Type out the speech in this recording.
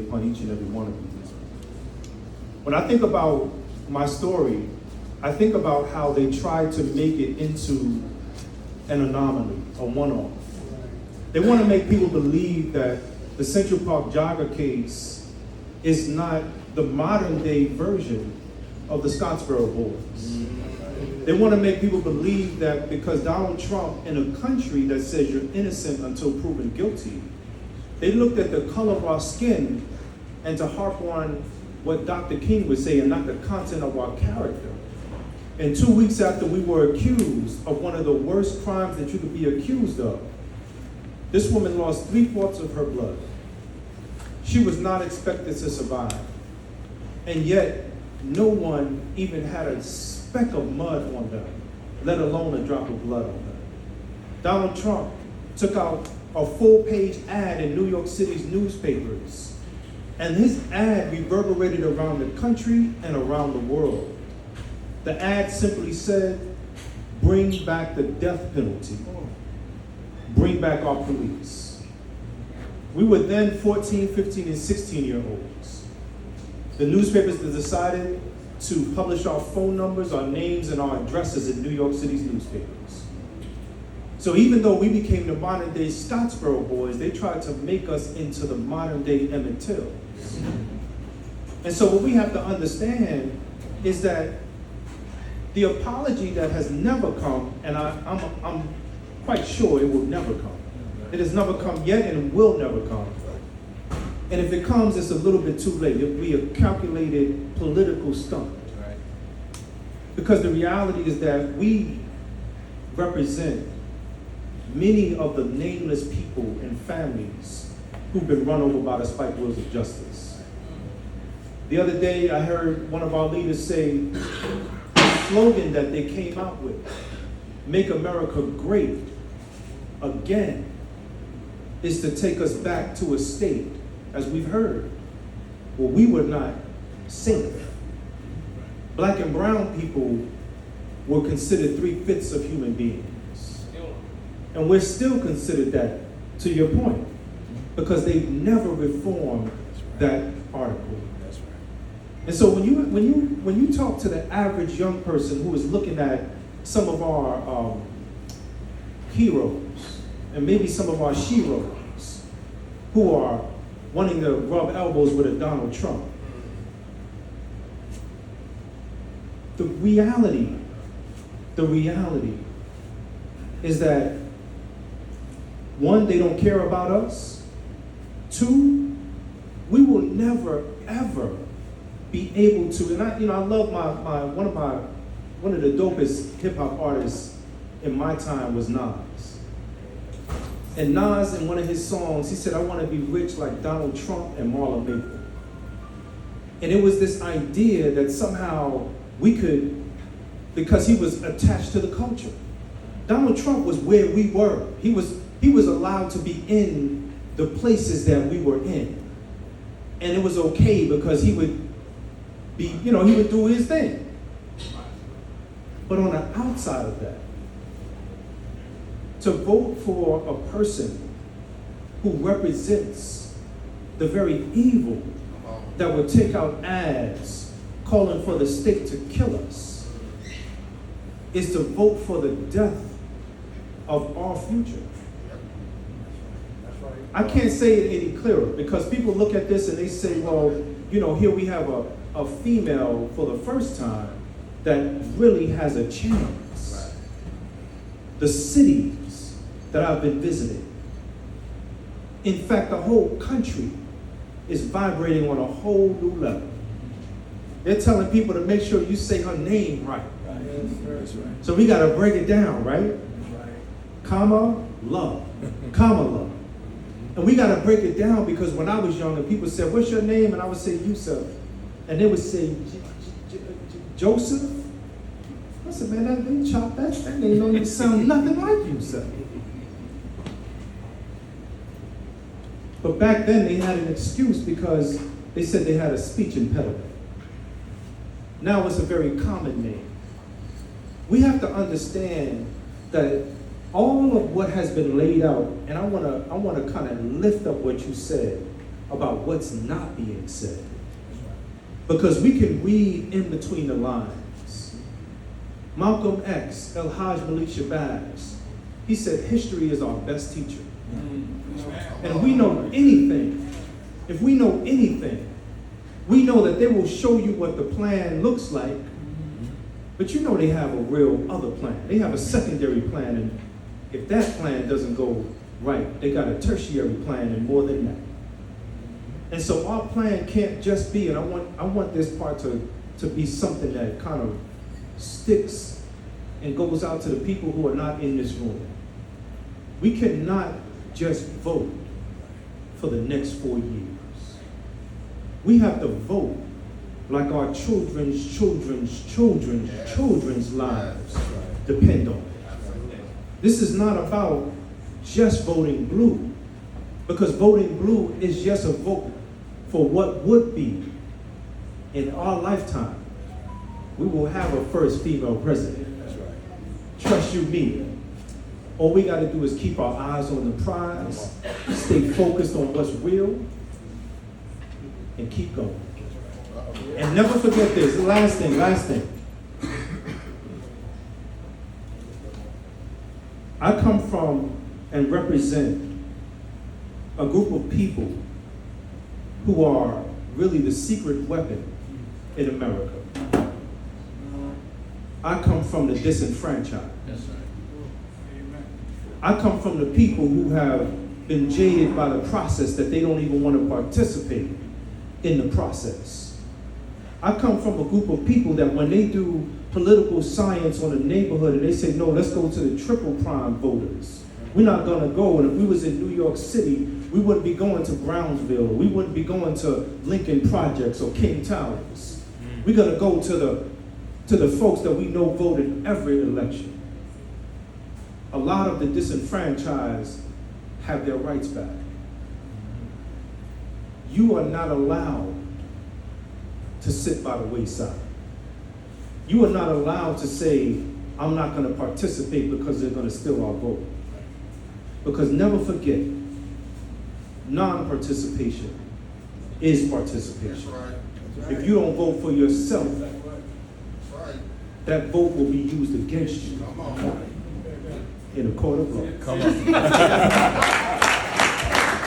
upon each and every one of you. When I think about my story, I think about how they tried to make it into an anomaly, a one-off. They want to make people believe that the Central Park jogger case is not the modern day version of the Scottsboro boys. They want to make people believe that because Donald Trump, in a country that says you're innocent until proven guilty, they looked at the color of our skin and to harp on what Dr. King would say and not the content of our character. And 2 weeks after we were accused of one of the worst crimes that you could be accused of, this woman lost 3/4 of her blood. She was not expected to survive. And yet, no one even had a speck of mud on her, let alone a drop of blood on her. Donald Trump took out a full-page ad in New York City's newspapers, and his ad reverberated around the country and around the world. The ad simply said, "Bring back the death penalty. Bring back our police." We were then 14, 15, and 16-year-olds. The newspapers decided to publish our phone numbers, our names, and our addresses in New York City's newspapers. So even though we became the modern day Scottsboro boys, they tried to make us into the modern day Emmett Till. And so what we have to understand is that the apology that has never come, and I'm quite sure it will never come. It has never come yet and will never come. And if it comes, it's a little bit too late. It'll be a calculated political stunt. Right. Because the reality is that we represent many of the nameless people and families who've been run over by the spike wheels of justice. The other day, I heard one of our leaders say the slogan that they came out with, "Make America Great Again," is to take us back to a state, as we've heard, where we were not safe. Black and brown people were considered 3/5 of human beings. And we're still considered that, to your point, because they've never reformed that article. And so when you talk to the average young person who is looking at some of our heroes and maybe some of our sheroes who are wanting to rub elbows with a Donald Trump, the reality is that, one, they don't care about us. Two, we will never, ever be able to, and I love one of the dopest hip hop artists in my time was Nas. And Nas, in one of his songs, he said, "I want to be rich like Donald Trump and Marla Maples." And it was this idea that somehow we could, because he was attached to the culture. Donald Trump was where we were. He was allowed to be in the places that we were in. And it was okay because he would be, he would do his thing. But on the outside of that, to vote for a person who represents the very evil that would take out ads calling for the state to kill us is to vote for the death of our future. I can't say it any clearer because people look at this and they say, well, here we have a female for the first time that really has a chance. The cities that I've been visiting, in fact, the whole country is vibrating on a whole new level. They're telling people to make sure you say her name right. That's right. So we got to break it down, right? Comma, love. Comma, love. And we got to break it down because when I was younger, people said, "What's your name?" And I would say, "Yusef." And they would say, "Joseph?" I said, "Man, they chopped that. That name don't even sound nothing like Yusef." But back then, they had an excuse because they said they had a speech impediment. Now it's a very common name. We have to understand that all of what has been laid out, and I want to kind of lift up what you said, about what's not being said. Because we can read in between the lines. Malcolm X, El Hajj Malik Shabazz, he said history is our best teacher. And we know anything, if we know anything, we know that they will show you what the plan looks like, but you know they have a real other plan. They have a secondary plan, and if that plan doesn't go right, they got a tertiary plan and more than that. And so our plan can't just be, and I want this part to be something that kind of sticks and goes out to the people who are not in this room. We cannot just vote for the next 4 years. We have to vote like our children's lives depend on it. This is not about just voting blue, because voting blue is just a vote for what would be in our lifetime. We will have a first female president. Trust you me. All we got to do is keep our eyes on the prize, stay focused on what's real, and keep going. And never forget this, last thing. I come from and represent a group of people who are really the secret weapon in America. I come from the disenfranchised. That's right. I come from the people who have been jaded by the process that they don't even want to participate in the process. I come from a group of people that when they do political science on a neighborhood and they say, no, let's go to the triple prime voters. We're not going to go. And if we was in New York City, we wouldn't be going to Brownsville. We wouldn't be going to Lincoln Projects or King Towers. We're going to go to the folks that we know voted every election. A lot of the disenfranchised have their rights back. You are not allowed to sit by the wayside. You are not allowed to say, I'm not going to participate because they're going to steal our vote. Because never forget, non-participation is participation. That's right. That's right. If you don't vote for yourself, That's right. that vote will be used against you Come on. in a court of law. Come on.